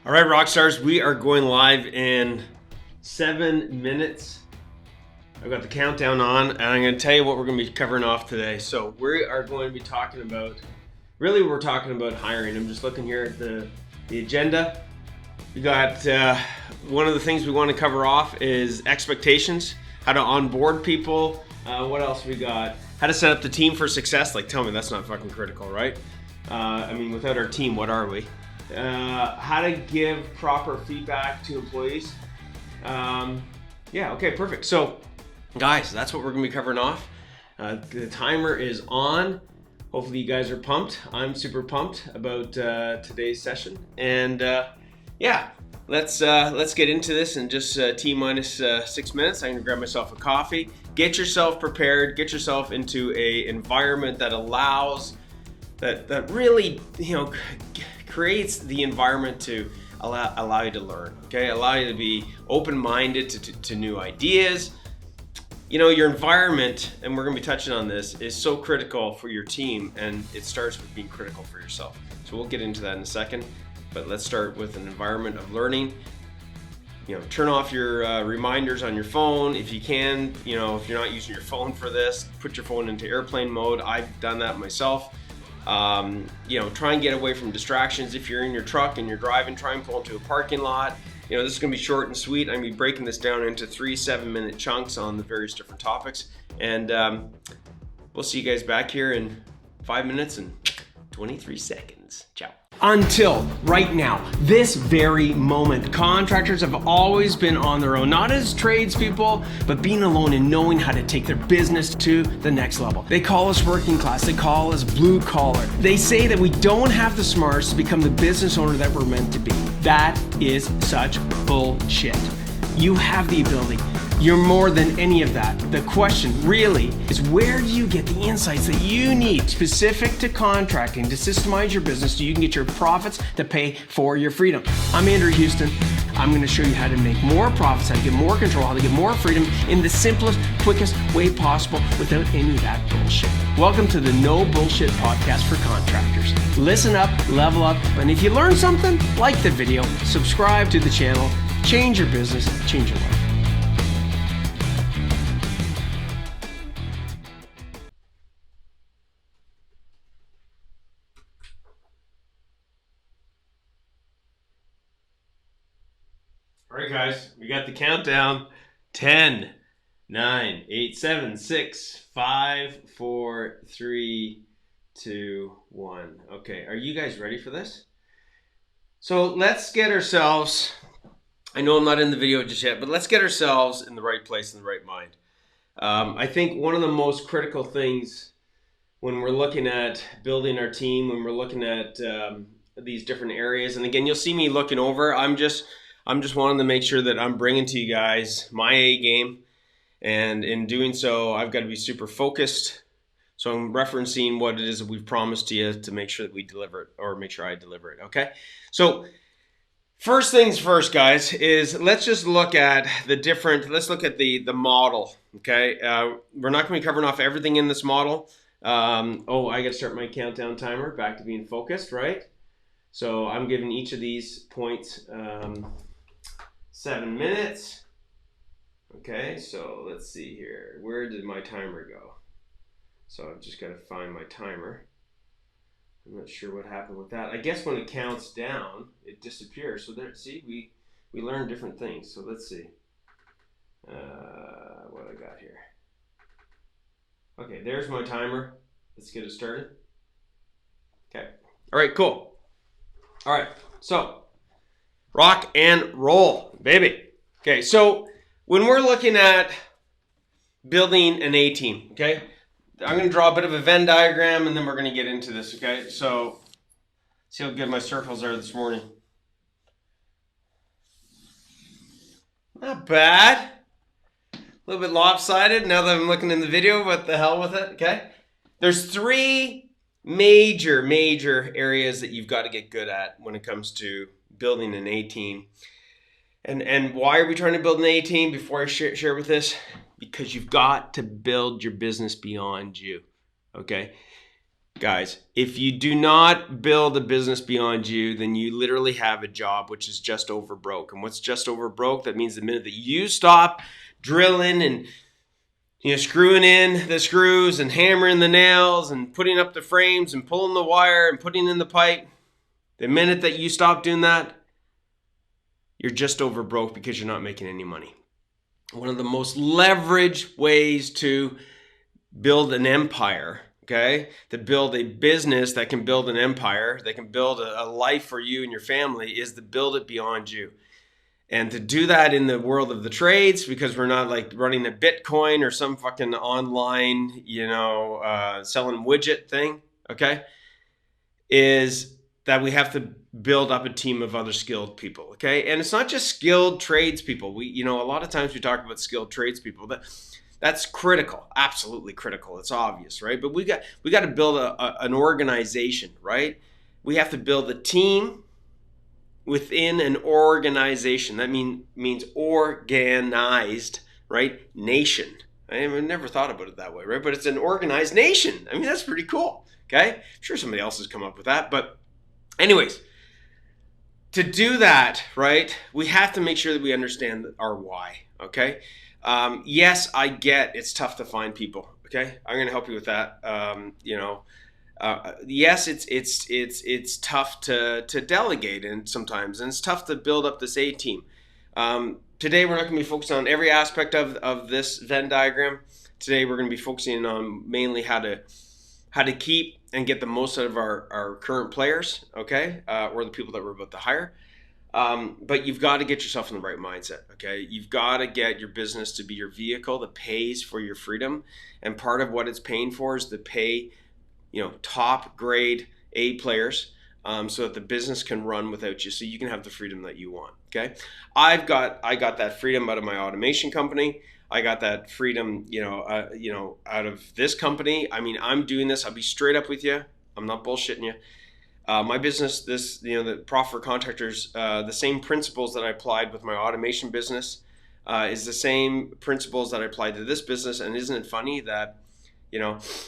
All right, Rockstars, we are going live in 7 minutes. I've got the countdown on, and I'm going to tell you what we're going to be covering off today. So we are going to be talking about, we're talking about hiring. I'm just looking here at the agenda. We got one of the things we want to cover off is expectations, how to onboard people. What else we got? How to set up the team for success. Like, tell me that's not fucking critical, right? I mean, without our team, what are we? How to give proper feedback to employees. Okay, perfect. So, guys, that's what we're going to be covering off. The timer is on. Hopefully you guys are pumped. I'm super pumped about today's session. And let's get into this in just T minus 6 minutes. I'm going to grab myself a coffee. Get yourself prepared. Get yourself into a environment that allows, that really, creates the environment to allow you to learn, okay? Allow you to be open-minded to new ideas. Your environment, and we're gonna be touching on this, is so critical for your team, and it starts with being critical for yourself. So we'll get into that in a second, but let's start with an environment of learning. Turn off your reminders on your phone if you can. If you're not using your phone for this, put your phone into airplane mode. I've done that myself. Try and get away from distractions. If you're in your truck and you're driving, try and pull into a parking lot. This is going to be short and sweet. I'm going to be breaking this down into 3 7-minute chunks on the various different topics. And we'll see you guys back here in 5 minutes and 23 seconds. Ciao. Until right now, this very moment, contractors have always been on their own, not as tradespeople, but being alone and knowing how to take their business to the next level. They call us working class, they call us blue collar. They say that we don't have the smarts to become the business owner that we're meant to be. That is such bullshit. You have the ability. You're more than any of that. The question really is, where do you get the insights that you need specific to contracting to systemize your business so you can get your profits to pay for your freedom? I'm Andrew Houston. I'm going to show you how to make more profits, how to get more control, how to get more freedom in the simplest, quickest way possible without any of that bullshit. Welcome to the No Bullshit Podcast for Contractors. Listen up, level up, and if you learn something, like the video, subscribe to the channel, change your business, change your life. All right, guys, we got the countdown. 10, 9, 8, 7, 6, 5, 4, 3, 2, 1. Okay, are you guys ready for this? So let's get ourselves, I know I'm not in the video just yet, but let's get ourselves in the right place, in the right mind. I think one of the most critical things when we're looking at building our team, when we're looking at these different areas, and again, you'll see me looking over, I'm just wanting to make sure that I'm bringing to you guys my A game. And in doing so, I've got to be super focused. So I'm referencing what it is that we've promised to you to make sure that we deliver it, or make sure I deliver it, okay? So first things first, guys, is let's just look at let's look at the model, okay? We're not going to be covering off everything in this model. I got to start my countdown timer, back to being focused, right? So I'm giving each of these points 7 minutes. Okay, so let's see here. Where did my timer go? So I've just got to find my timer. I'm not sure what happened with that. I guess when it counts down, it disappears. So there, see, we learn different things. So let's see what I got here. Okay, there's my timer. Let's get it started. Okay, all right, cool. All right, so rock and roll, baby. Okay, so when we're looking at building an A-team, okay, I'm going to draw a bit of a Venn diagram and then we're going to get into this, okay? So, see how good my circles are this morning. Not bad. A little bit lopsided now that I'm looking in the video, but the hell with it, okay? There's 3 major areas that you've got to get good at when it comes to building an A-team. And why are we trying to build an A-team before I share with this? Because you've got to build your business beyond you, okay? guys, if you do not build a business beyond you, then you literally have a job which is just over broke. And what's just over broke? That means the minute that you stop drilling and screwing in the screws and hammering the nails and putting up the frames and pulling the wire and putting in the pipe, the minute that you stop doing that, you're just over broke because you're not making any money. One of the most leveraged ways to build an empire, okay, to build a business that can build an empire, that can build a life for you and your family, is to build it beyond you. And to do that in the world of the trades, because we're not like running a Bitcoin or some fucking online, selling widget thing, okay, is that we have to build up a team of other skilled people, okay? And it's not just skilled tradespeople. A lot of times we talk about skilled tradespeople. That's critical, absolutely critical. It's obvious, right? But we got to build an organization, right? We have to build a team within an organization. That means organized, right? Nation. I've never thought about it that way, right? But it's an organized nation. I mean, that's pretty cool, okay? I'm sure somebody else has come up with that. But anyways, to do that, right, we have to make sure that we understand our why, okay? Yes, I get it's tough to find people, okay? I'm going to help you with that. Yes, it's tough to delegate and sometimes, and it's tough to build up this ATeam. Today, we're not going to be focusing on every aspect of this Venn diagram. Today, we're going to be focusing on mainly how to keep and get the most out of our current players, okay, or the people that we're about to hire. But you've got to get yourself in the right mindset, okay? You've got to get your business to be your vehicle that pays for your freedom. And part of what it's paying for is to pay, top grade A players so that the business can run without you, so you can have the freedom that you want, okay? I got that freedom out of my automation company. I got that freedom, out of this company. I mean, I'm doing this. I'll be straight up with you. I'm not bullshitting you. My business, the Profit for Contractors, the same principles that I applied with my automation business is the same principles that I applied to this business. And isn't it funny that,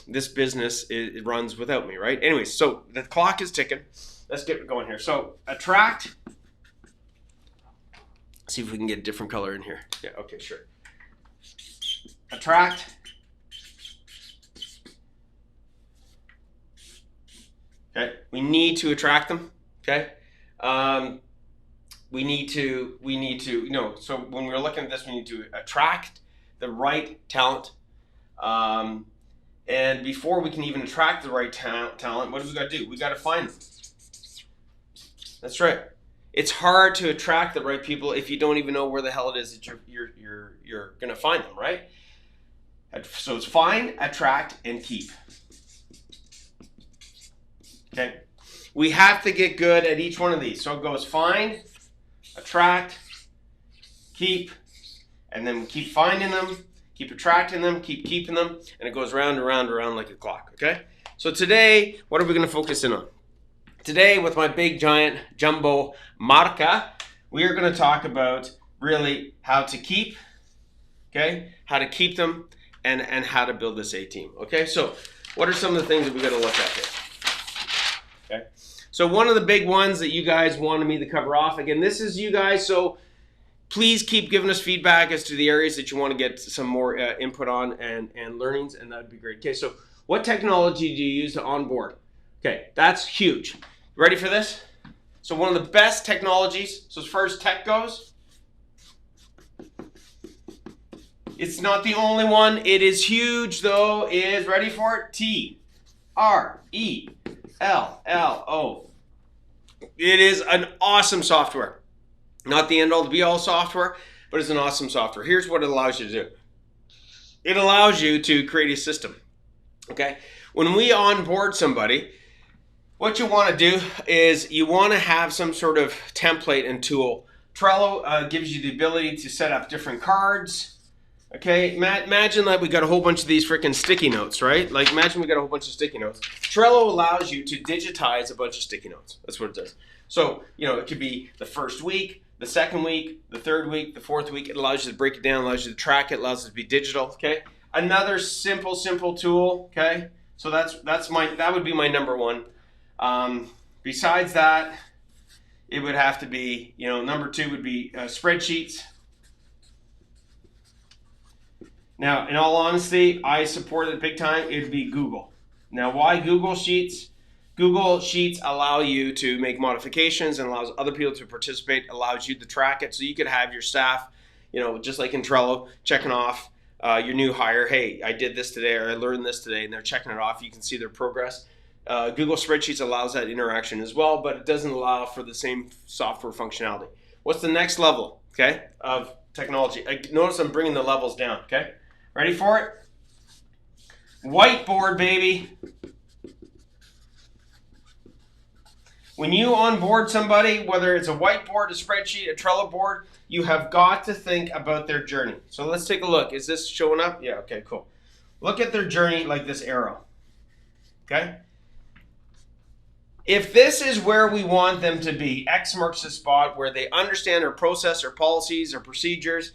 this business it runs without me, right? Anyways, so the clock is ticking. Let's get going here. So attract. See if we can get a different color in here. Yeah, okay, sure. Attract. Okay, we need to attract them. Okay, we need to, so when we're looking at this, we need to attract the right talent. And before we can even attract the right talent, what do we got to do? We got to find them. That's right. It's hard to attract the right people if you don't even know where the hell it is that you're going to find them, right? So it's find, attract, and keep. Okay, we have to get good at each one of these. So it goes find, attract, keep, and then we keep finding them, keep attracting them, keep keeping them, and it goes round and round and round like a clock, okay? So today, what are we going to focus in on? Today, with my big, giant, jumbo marca, we are going to talk about really how to keep, okay? How to keep them and how to build this ATeam, okay? So what are some of the things that we got to look at here? Okay. So one of the big ones that you guys wanted me to cover off, again, this is you guys, so please keep giving us feedback as to the areas that you want to get some more input on and learnings, and that'd be great. Okay, so what technology do you use to onboard? Okay, that's huge. Ready for this? So one of the best technologies, so as far as tech goes, it's not the only one, it is huge though, is, ready for it? TRELLO. It is an awesome software. Not the end all to be all software, but it's an awesome software. Here's what it allows you to do. It allows you to create a system. Okay? When we onboard somebody, what you want to do is you want to have some sort of template and tool. Trello gives you the ability to set up different cards. Okay, imagine that we got a whole bunch of these freaking sticky notes, right? Like imagine we got a whole bunch of sticky notes. Trello allows you to digitize a bunch of sticky notes. That's what it does. So, it could be the first week, the second week, the third week, the fourth week. It allows you to break it down, allows you to track it, allows it to be digital, okay? Another simple tool, okay? So that would be my number one. Besides that, it would have to be, number two would be spreadsheets. Now, in all honesty, I support it big time. It would be Google. Now, why Google Sheets? Google Sheets allow you to make modifications and allows other people to participate, allows you to track it. So you could have your staff, just like in Trello, checking off your new hire. Hey, I did this today, or I learned this today, and they're checking it off. You can see their progress. Google Spreadsheets allows that interaction as well, but it doesn't allow for the same software functionality. What's the next level, okay, of technology? Notice I'm bringing the levels down, okay? Ready for it? Whiteboard, baby. When you onboard somebody, whether it's a whiteboard, a spreadsheet, a Trello board, you have got to think about their journey. So let's take a look. Is this showing up? Yeah, okay, cool. Look at their journey like this arrow, okay? If this is where we want them to be, X marks the spot where they understand our process or policies or procedures,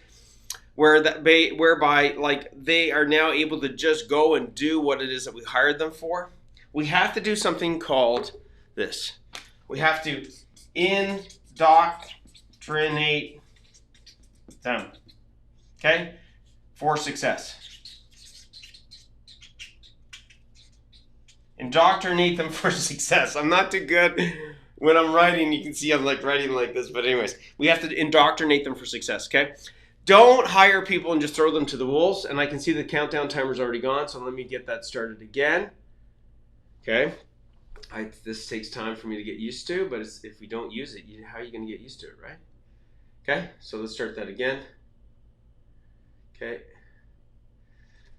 whereby like they are now able to just go and do what it is that we hired them for, we have to do something called this. We have to indoctrinate them, okay, for success. Indoctrinate them for success. I'm not too good when I'm writing. You can see I'm like writing like this, but anyways, we have to indoctrinate them for success, okay? Don't hire people and just throw them to the wolves. And I can see the countdown timer's already gone, so let me get that started again. Okay. This takes time for me to get used to, but if we don't use it, how are you going to get used to it, right? Okay, so let's start that again. Okay.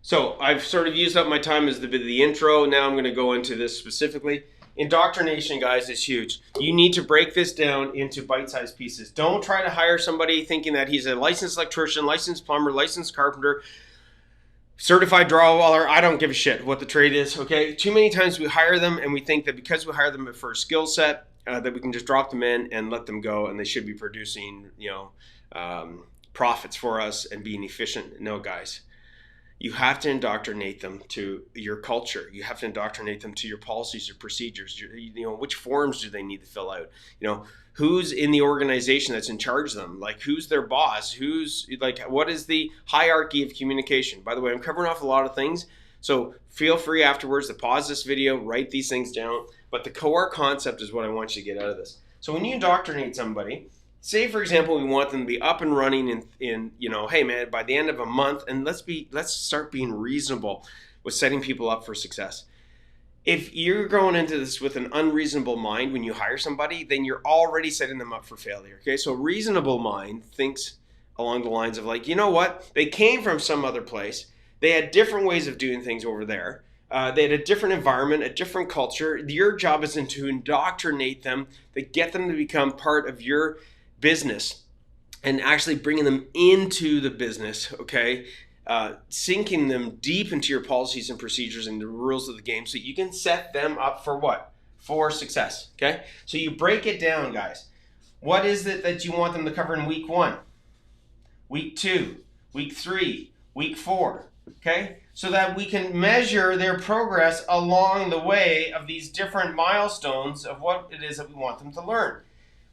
So I've sort of used up my time as the intro. Now I'm going to go into this specifically. Indoctrination, guys, is huge. You need to break this down into bite-sized pieces. Don't try to hire somebody thinking that he's a licensed electrician, licensed plumber, licensed carpenter, certified drywall. I don't give a shit what the trade is, okay? Too many times we hire them and we think that because we hire them for a skill set, that we can just drop them in and let them go and they should be producing, profits for us and being efficient. No, guys. You have to indoctrinate them to your culture. You have to indoctrinate them to your policies or procedures. Which forms do they need to fill out? Who's in the organization that's in charge of them? Like, who's their boss? What is the hierarchy of communication? By the way, I'm covering off a lot of things. So feel free afterwards to pause this video, write these things down. But the core concept is what I want you to get out of this. So when you indoctrinate somebody, say, for example, we want them to be up and running in hey man, by the end of a month, and let's start being reasonable with setting people up for success. If you're going into this with an unreasonable mind when you hire somebody, then you're already setting them up for failure. Okay, so reasonable mind thinks along the lines of like, you know what? They came from some other place. They had different ways of doing things over there. They had a different environment, a different culture. Your job is to indoctrinate them, to get them to become part of your business and actually bringing them into the business, okay? Sinking them deep into your policies and procedures and the rules of the game so you can set them up for what? For success, okay? So you break it down, guys. What is it that you want them to cover in week 1, week 2, week 3, week 4, okay? So that we can measure their progress along the way of these different milestones of what it is that we want them to learn.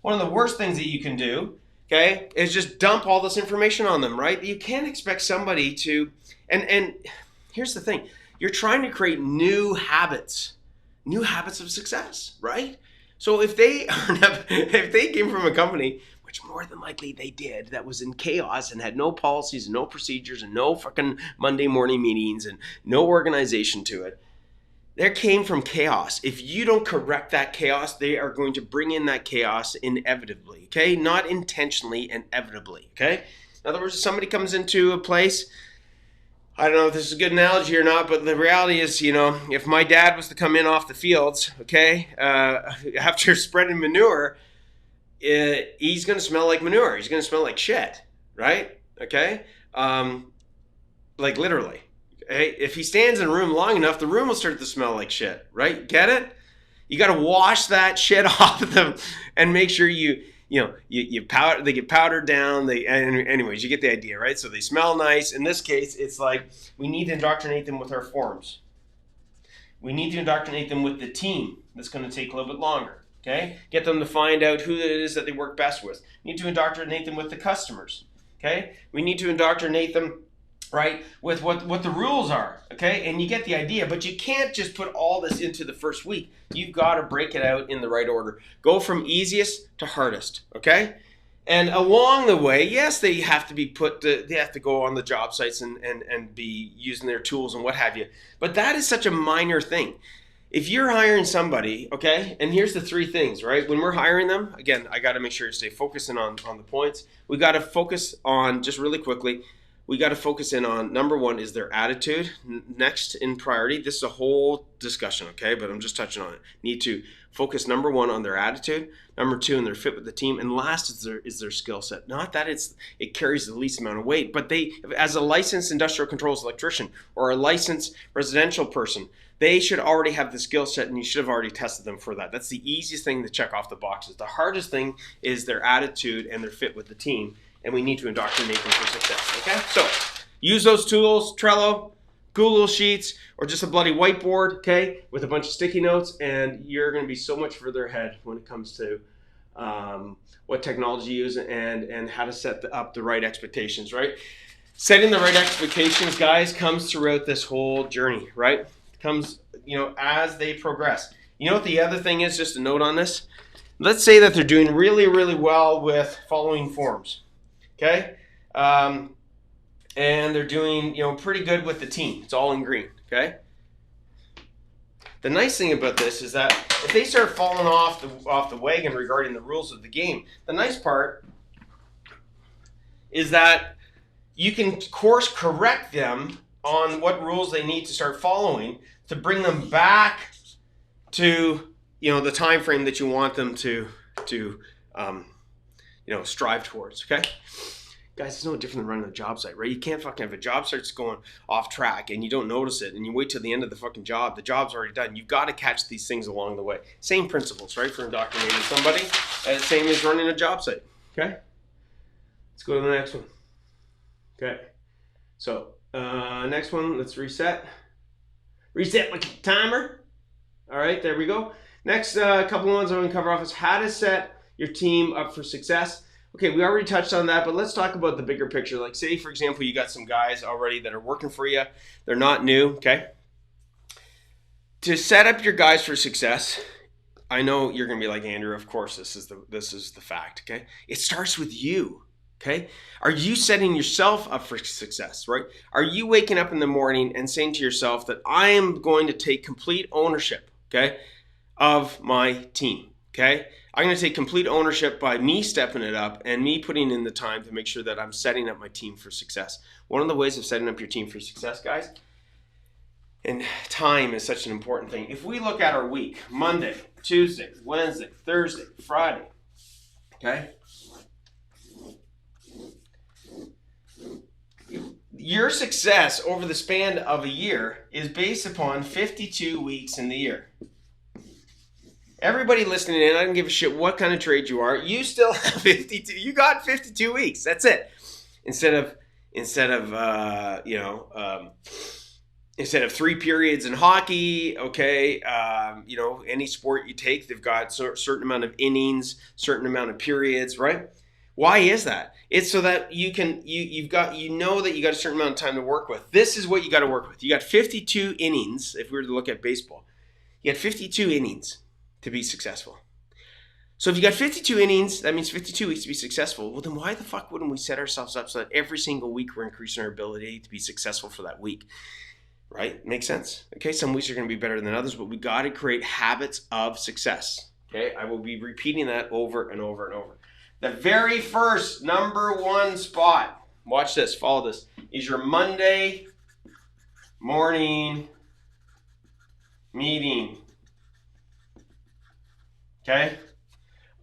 One of the worst things that you can do, okay, is just dump all this information on them, right? You can't expect somebody to, and here's the thing, you're trying to create new habits of success, right? So if they came from a company, which more than likely they did, that was in chaos and had no policies and no procedures and no fucking Monday morning meetings and no organization to it, they came from chaos. If you don't correct that chaos, they are going to bring in that chaos inevitably, okay? Not intentionally, inevitably, okay? In other words, if somebody comes into a place, I don't know if this is a good analogy or not, but the reality is, if my dad was to come in off the fields, okay, after spreading manure, he's going to smell like manure. He's going to smell like shit, right? Okay? Like literally. Hey, if he stands in a room long enough, the room will start to smell like shit, right? Get it? You got to wash that shit off of them and make sure you powder. They get powdered down. Anyways, you get the idea, right? So they smell nice. In this case, it's like we need to indoctrinate them with our forms. We need to indoctrinate them with the team. That's going to take a little bit longer. Okay? Get them to find out who it is that they work best with. We need to indoctrinate them with the customers. Okay? We need to indoctrinate them, right, with what the rules are. Okay? And you get the idea, but you can't just put all this into the first week. You've got to break it out in the right order. Go from easiest to hardest. Okay? And along the way, yes, they have to be they have to go on the job sites and be using their tools and what have you. But that is such a minor thing. If you're hiring somebody, okay, and here's the three things, right? When we're hiring them, again, I got to make sure to stay focusing on the points. We got to focus on, just really quickly, we got to focus in on, number one is their attitude. Next in priority, this is a whole discussion, okay, but I'm just touching on it. Need to focus, number one, on their attitude. Number two, on their fit with the team. And last is their skill set. Not that it carries the least amount of weight, but they, as a licensed industrial controls electrician or a licensed residential person, they should already have the skill set, and you should have already tested them for that. That's the easiest thing to check off the boxes. The hardest thing is their attitude and their fit with the team, and we need to indoctrinate them for success, okay? So use those tools, Trello, Google Sheets, or just a bloody whiteboard, okay, with a bunch of sticky notes, and you're going to be so much further ahead when it comes to what technology you use and how to set up the right expectations, right? Setting the right expectations, guys, comes throughout this whole journey, right? It comes, as they progress. You know what the other thing is, just a note on this? Let's say that they're doing really, really well with following forms, okay? And they're doing, pretty good with the team. It's all in green, okay? The nice thing about this is that if they start falling off the wagon regarding the rules of the game, the nice part is that you can course correct them on what rules they need to start following to bring them back to, the time frame that you want them to strive towards, okay? Guys, it's no different than running a job site, right? You can't fucking have a job site that's going off track and you don't notice it and you wait till the end of the fucking job. The job's already done. You've got to catch these things along the way. Same principles, right, for indoctrinating somebody. Same as running a job site, okay? Let's go to the next one. Okay, so next one, let's reset. Reset my timer. All right, there we go. Next couple of ones I'm going to cover off is how to set your team up for success. Okay, we already touched on that, but let's talk about the bigger picture. Like, say, for example, you got some guys already that are working for you. They're not new, okay? To set up your guys for success, I know you're going to be like, Andrew, of course, this is the fact, okay? It starts with you, okay? Are you setting yourself up for success, right? Are you waking up in the morning and saying to yourself that I am going to take complete ownership, okay, of my team, okay? I'm going to take complete ownership by me stepping it up and me putting in the time to make sure that I'm setting up my team for success. One of the ways of setting up your team for success, guys, and time is such an important thing. If we look at our week, Monday, Tuesday, Wednesday, Thursday, Friday, okay? Your success over the span of a year is based upon 52 weeks in the year. Everybody listening in, I don't give a shit what kind of trade you are. You still have 52. You got 52 weeks. That's it. Instead of 3 periods in hockey, okay, any sport you take, they've got certain amount of innings, certain amount of periods, right? Why is that? It's so that you got a certain amount of time to work with. This is what you got to work with. You got 52 innings. If we were to look at baseball, you got 52 innings to be successful. So if you got 52 innings, that means 52 weeks to be successful. Well, then why the fuck wouldn't we set ourselves up so that every single week we're increasing our ability to be successful for that week? Right? Makes sense. Okay, some weeks are going to be better than others, but we got to create habits of success. Okay, I will be repeating that over and over and over. The very first number one spot, watch this, follow this, is your Monday morning meeting. Okay?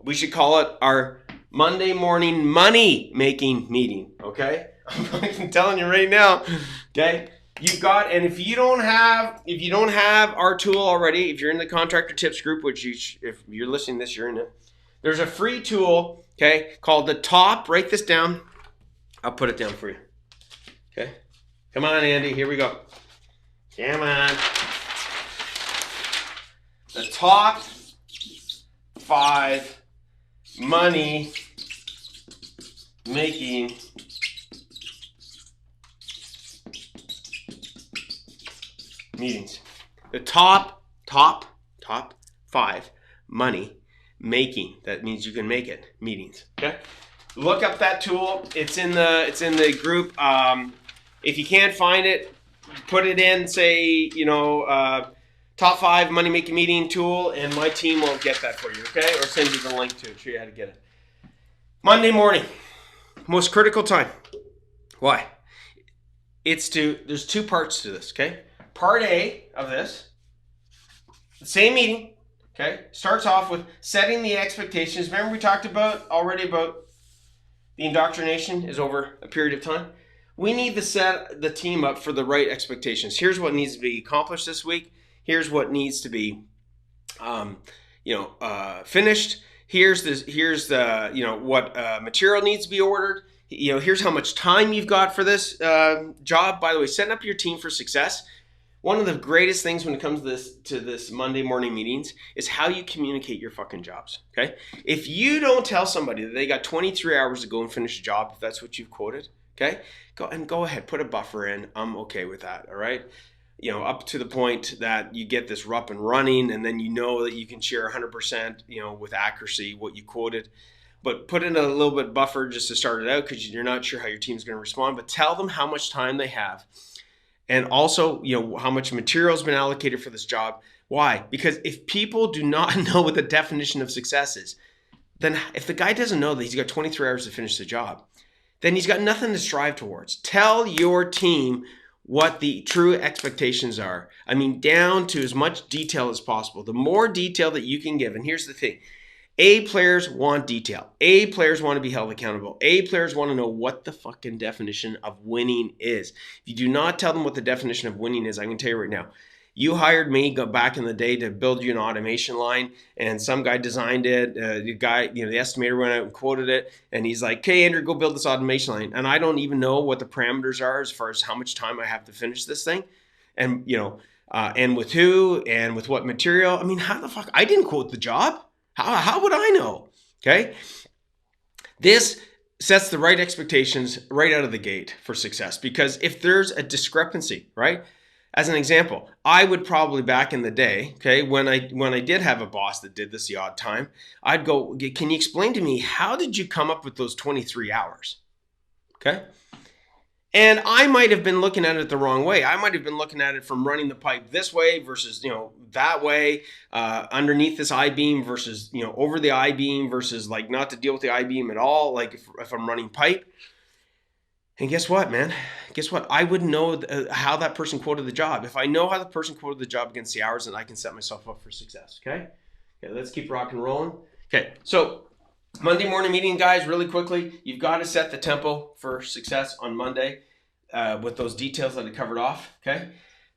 We should call it our Monday morning money making meeting. Okay? I'm telling you right now. Okay? You've got, and if you don't have our tool already, if you're in the contractor tips group, which if you're listening to this, you're in it. There's a free tool, okay, called the top. Write this down. I'll put it down for you. Okay? Come on, Andy. Here we go. Come on. the top 5 money making meetings. The top 5 money making, that means you can make it, meetings. Okay, look up that tool. It's in the group. If you can't find it, put it in, say, top 5 money making meeting tool, and my team will get that for you. Okay, or send you the link to it, show you how to get it. Monday morning, most critical time. Why? There's 2 parts to this. Okay, part A of this, the same meeting. Okay, starts off with setting the expectations. Remember we talked already about the indoctrination is over a period of time. We need to set the team up for the right expectations. Here's what needs to be accomplished this week. Here's what needs to be, finished. Here's the what material needs to be ordered. Here's how much time you've got for this job. By the way, setting up your team for success. One of the greatest things when it comes to this Monday morning meetings is how you communicate your fucking jobs, okay? If you don't tell somebody that they got 23 hours to go and finish a job, if that's what you've quoted, okay? Go ahead, put a buffer in. I'm okay with that, all right? Up to the point that you get this up and running, and then you know that you can share 100%, with accuracy what you quoted. But put in a little bit buffer just to start it out because you're not sure how your team's going to respond. But tell them how much time they have. And also, how much material has been allocated for this job. Why? Because if people do not know what the definition of success is, then if the guy doesn't know that he's got 23 hours to finish the job, then he's got nothing to strive towards. Tell your team what the true expectations are. I mean, down to as much detail as possible. The more detail that you can give, and here's the thing. A players want detail. A players want to be held accountable. A players want to know what the fucking definition of winning is. If you do not tell them what the definition of winning is, I can tell you right now, you hired me back in the day to build you an automation line, and some guy designed it. The estimator went out and quoted it, and he's like, "Okay, Andrew, go build this automation line." And I don't even know what the parameters are as far as how much time I have to finish this thing, and and with who and with what material. I mean, how the fuck? I didn't quote the job. How would I know? Okay. This sets the right expectations right out of the gate for success, because if there's a discrepancy, right? As an example, I would probably back in the day, okay, when I did have a boss that did this the odd time, I'd go, "Can you explain to me, how did you come up with those 23 hours? Okay. And I might have been looking at it the wrong way. I might have been looking at it from running the pipe this way versus, that way, underneath this I-beam versus, over the I-beam versus like not to deal with the I-beam at all, like if I'm running pipe. And guess what, man? Guess what? I wouldn't know how that person quoted the job. If I know how the person quoted the job against the hours, then I can set myself up for success, okay? Okay, let's keep rock and rolling. Okay, so Monday morning meeting, guys, really quickly, you've got to set the tempo for success on Monday with those details that I covered off, okay?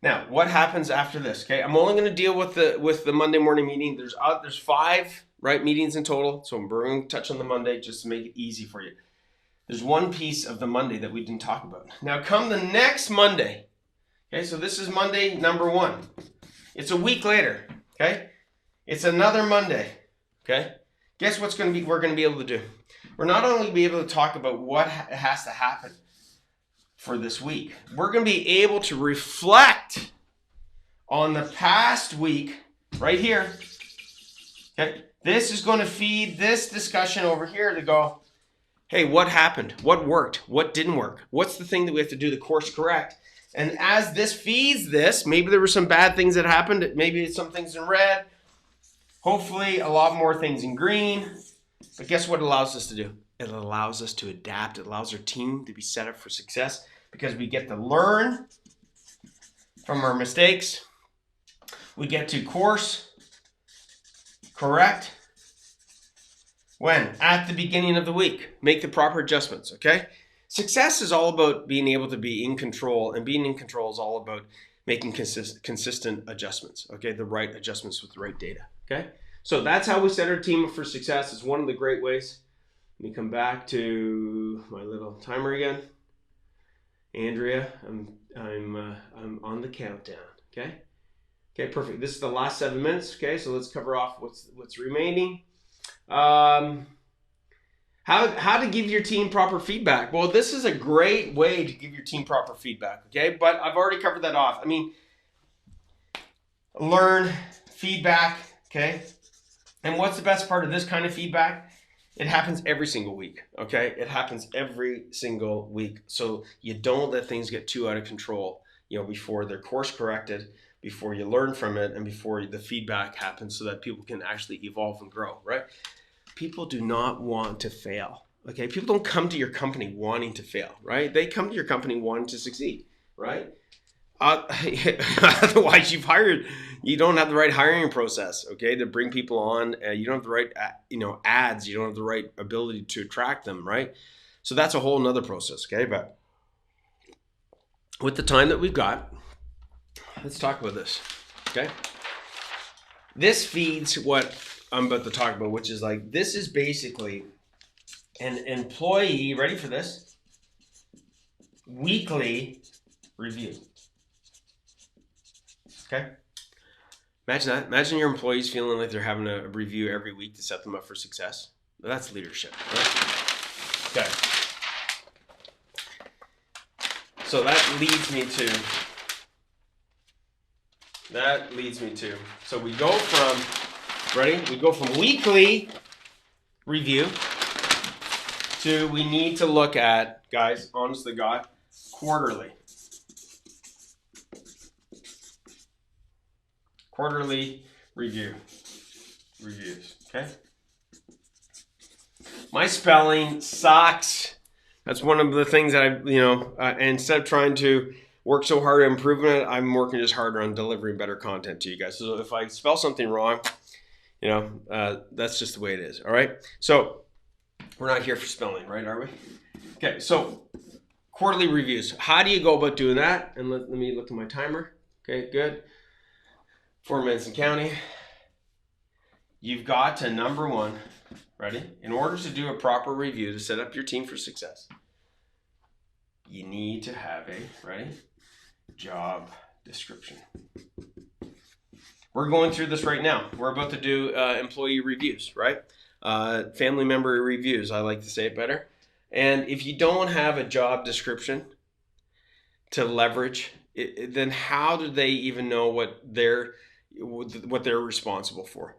Now, what happens after this, okay? I'm only going to deal with the Monday morning meeting. There's 5, right, meetings in total, so I'm going to touch on the Monday just to make it easy for you. There's one piece of the Monday that we didn't talk about. Now, come the next Monday, okay? So this is Monday number 1. It's a week later, okay? It's another Monday, okay? Guess what's we're going to be able to do? We're not only be able to talk about what has to happen for this week, we're going to be able to reflect on the past week right here. Okay, this is going to feed this discussion over here to go, hey, what happened? What worked? What didn't work? What's the thing that we have to do to course correct? And as this feeds this, maybe there were some bad things that happened. Maybe some things in red. Hopefully a lot more things in green. But guess what it allows us to do? It allows us to adapt. It allows our team to be set up for success because we get to learn from our mistakes. We get to course correct when? At the beginning of the week. Make the proper adjustments, okay? Success is all about being able to be in control, and being in control is all about making consistent adjustments, okay? The right adjustments with the right data, okay? So that's how we set our team up for success. It's one of the great ways. Let me come back to my little timer again. Andrea, I'm on the countdown, okay? Okay, perfect. This is the last 7 minutes. Okay, so let's cover off what's remaining. How to give your team proper feedback. Well, this is a great way to give your team proper feedback, okay? But I've already covered that off. I mean, learn feedback, okay? And what's the best part of this kind of feedback? It happens every single week, okay? It happens every single week. So you don't let things get too out of control, before they're course corrected, before you learn from it, and before the feedback happens so that people can actually evolve and grow, right? People do not want to fail, okay? People don't come to your company wanting to fail, right? They come to your company wanting to succeed, right? Otherwise, you don't have the right hiring process, okay, to bring people on. You don't have the right, ads. You don't have the right ability to attract them, right? So that's a whole nother process, okay? But with the time that we've got, let's talk about this, okay? This feeds what I'm about to talk about, which is like, this is basically an employee, ready for this, weekly review. Okay? Imagine that. Imagine your employees feeling like they're having a review every week to set them up for success. That's leadership, right? Okay. So that leads me to, so we go from, ready? We go from weekly review to, we need to look at, guys, honest to God, quarterly. Quarterly reviews, okay? My spelling sucks. That's one of the things that instead of trying to work so hard at improving it, I'm working just harder on delivering better content to you guys. So if I spell something wrong, that's just the way it is, all right? So we're not here for spelling, right, are we? Okay, so quarterly reviews. How do you go about doing that? And let me look at my timer. Okay, good. 4 minutes and counting. You've got to, number one, ready? In order to do a proper review to set up your team for success, you need to have a, ready? Job description. We're going through this right now. We're about to do employee reviews, right? Family member reviews, I like to say it better. And if you don't have a job description to leverage, then how do they even know what they're responsible for?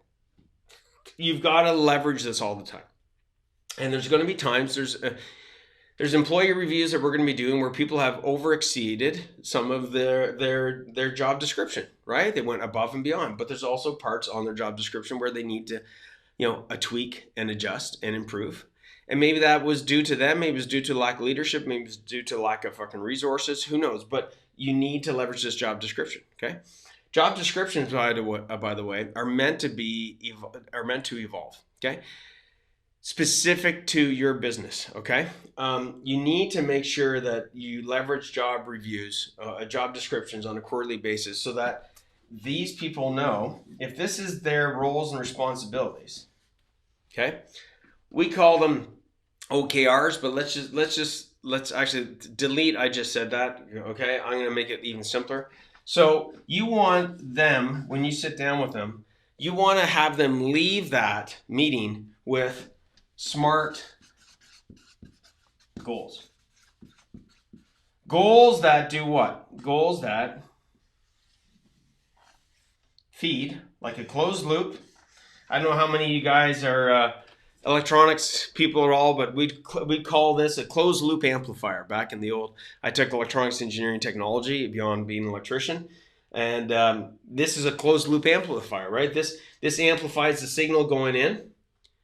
You've got to leverage this all the time. And there's going to be times, there's employee reviews that we're going to be doing where people have overexceeded some of their job description, right? They went above and beyond, but there's also parts on their job description where they need to, a tweak and adjust and improve. And maybe that was due to them, maybe it was due to lack of leadership, maybe it's due to lack of fucking resources, who knows? But you need to leverage this job description, okay? Job descriptions, by the way, are meant to evolve, okay? Specific to your business, okay? You need to make sure that you leverage job reviews, job descriptions on a quarterly basis so that these people know if this is their roles and responsibilities, okay? We call them OKRs, but let's actually delete, I just said that, okay? I'm gonna make it even simpler. So you want them, when you sit down with them, you want to have them leave that meeting with SMART goals. Goals that do what? Goals that feed, like a closed loop. I don't know how many of you guys are electronics people at all, but we'd call this a closed loop amplifier. Back in the old, I took electronics engineering technology beyond being an electrician, and this is a closed loop amplifier, right? This amplifies the signal going in,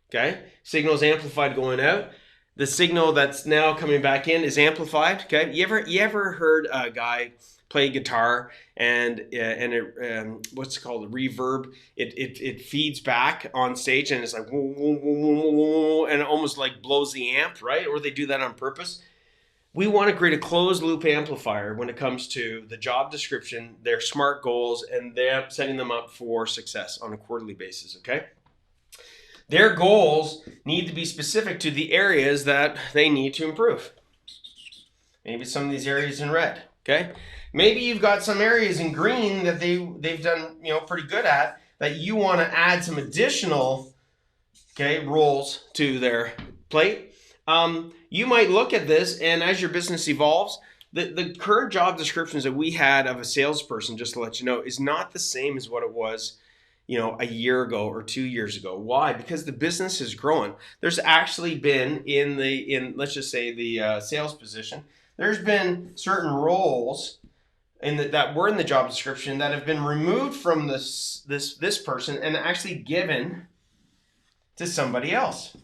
okay? Signal is amplified going out. The signal that's now coming back in is amplified, okay? You ever heard a guy play guitar and it what's it called, reverb? It feeds back on stage and it's like whoa, whoa, whoa, whoa, whoa, and it almost like blows the amp, right? Or they do that on purpose. We want to create a closed loop amplifier when it comes to the job description, their SMART goals, and they're setting them up for success on a quarterly basis, okay? Their goals need to be specific to the areas that they need to improve. Maybe some of these areas in red, okay? Maybe you've got some areas in green that they've done, you know, pretty good at, that you want to add some additional, okay, roles to their plate. You might look at this, and as your business evolves, the current job descriptions that we had of a salesperson, just to let you know, is not the same as what it was, you know, a year ago or 2 years ago. Why? Because the business is growing. There's actually been in let's just say the sales position, there's been certain roles that were in the job description that have been removed from this person and actually given to somebody else,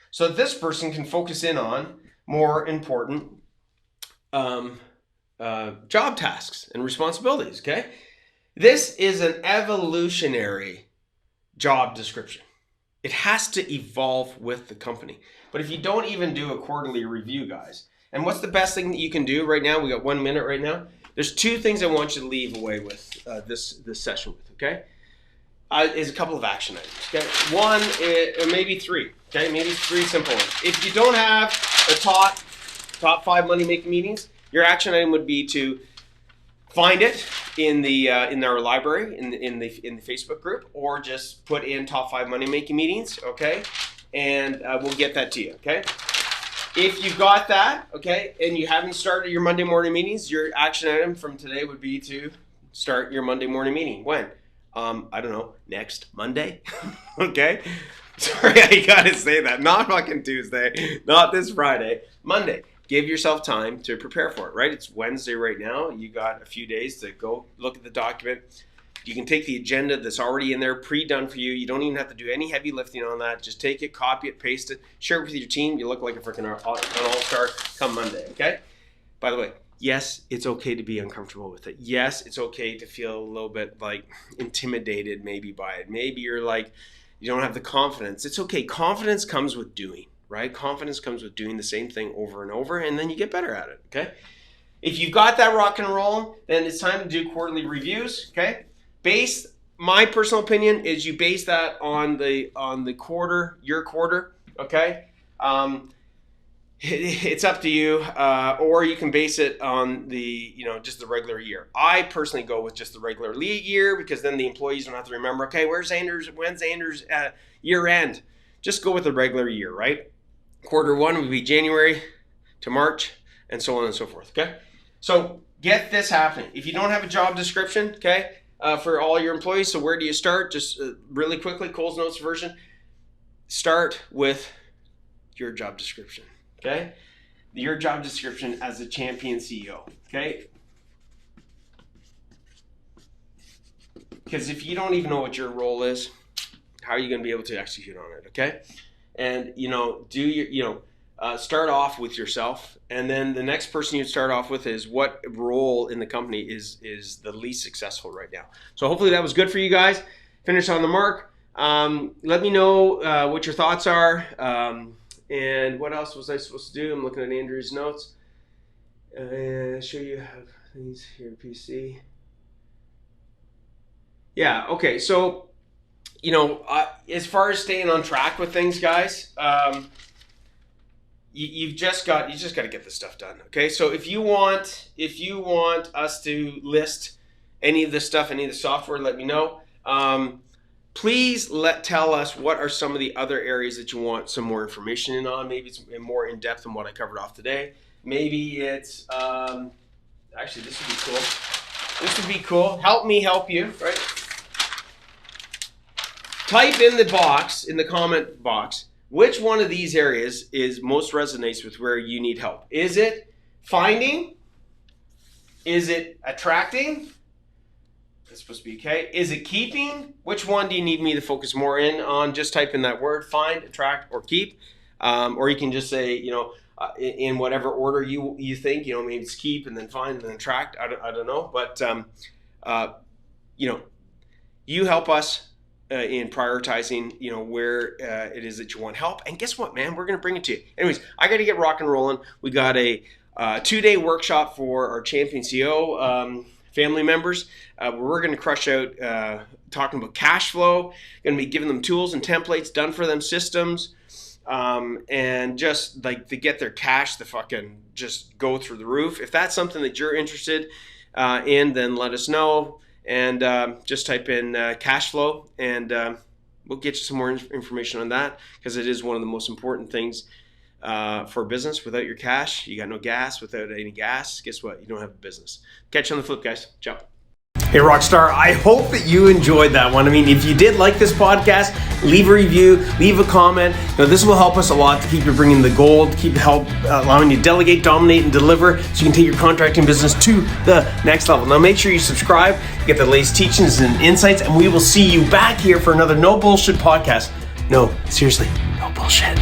so that this person can focus in on more important job tasks and responsibilities. Okay, this is an evolutionary job description. It has to evolve with the company. But if you don't even do a quarterly review, guys, and what's the best thing that you can do right now? We got 1 minute right now. There's 2 things I want you to leave away with this session with. Okay, is a couple of action items. Okay, one, or maybe 3. Okay, maybe 3 simple ones. If you don't have the top 5 money making meetings, your action item would be to find it in our library in the Facebook group, or just put in top 5 money making meetings. Okay, and we'll get that to you. Okay, if you've got that, okay, and you haven't started your Monday morning meetings, your action item from today would be to start your Monday morning meeting. When? I don't know, next Monday. Okay, sorry, I gotta say that. Not fucking Tuesday, not this Friday, Monday. Give yourself time to prepare for it, right? It's Wednesday right now. You got a few days to go look at the document. You can take the agenda that's already in there, pre-done for you. You don't even have to do any heavy lifting on that. Just take it, copy it, paste it, share it with your team. You look like a freaking all-star come Monday, okay? By the way, yes, it's okay to be uncomfortable with it. Yes, it's okay to feel a little bit like intimidated maybe by it. Maybe you're like, you don't have the confidence. It's okay. Confidence comes with doing. Right? Confidence comes with doing the same thing over and over, and then you get better at it, okay? If you've got that rock and roll, then it's time to do quarterly reviews, okay? My personal opinion is you base that on the quarter, your quarter, okay? It's up to you, or you can base it on just the regular year. I personally go with just the regular year, because then the employees don't have to remember, okay, when's Andrew's year end? Just go with the regular year, right? Quarter 1 would be January to March, and so on and so forth, okay? So get this happening. If you don't have a job description, okay, for all your employees, so where do you start? Just really quickly, Cole's Notes version, start with your job description, okay? Your job description as a champion CEO, okay? Because if you don't even know what your role is, how are you going to be able to execute on it, okay? And, start off with yourself. And then the next person you start off with is what role in the company is the least successful right now. So hopefully that was good for you guys. Finish on the mark. Let me know what your thoughts are. And what else was I supposed to do? I'm looking at Andrew's notes. Show you how things here, PC. Yeah, okay, so as far as staying on track with things, guys, you just got to get this stuff done. Okay, so if you want us to list any of this stuff, any of the software, let me know. Please tell us what are some of the other areas that you want some more information in on. Maybe it's more in depth than what I covered off today. Maybe it's actually this would be cool. This would be cool. Help me help you, right? Type in the comment box, which one of these areas most resonates with where you need help. Is it finding? Is it attracting? That's supposed to be okay. Is it keeping? Which one do you need me to focus more in on? Just type in that word, find, attract, or keep. Or you can just say, in whatever order you think, maybe it's keep and then find and then attract. I don't know. But, you help us in prioritizing, where it is that you want help. And guess what, man? We're going to bring it to you. Anyways, I got to get rock and rolling. We got a 2-day workshop for our Champion CEO family members. We're going to crush out talking about cash flow. Going to be giving them tools and templates, done for them systems. and just like to get their cash to fucking just go through the roof. If that's something that you're interested in, then let us know, and just type in cash flow, and we'll get you some more information on that, because it is one of the most important things for business. Without your cash, you got no gas. Without any gas, guess what? You don't have a business. Catch you on the flip, guys. Ciao. Hey, Rockstar, I hope that you enjoyed that one. I mean, if you did like this podcast, leave a review, leave a comment. This will help us a lot to keep you bringing the gold, keep allowing you to delegate, dominate, and deliver, so you can take your contracting business to the next level. Now, make sure you subscribe, get the latest teachings and insights, and we will see you back here for another No Bullshit podcast. No, seriously, no bullshit.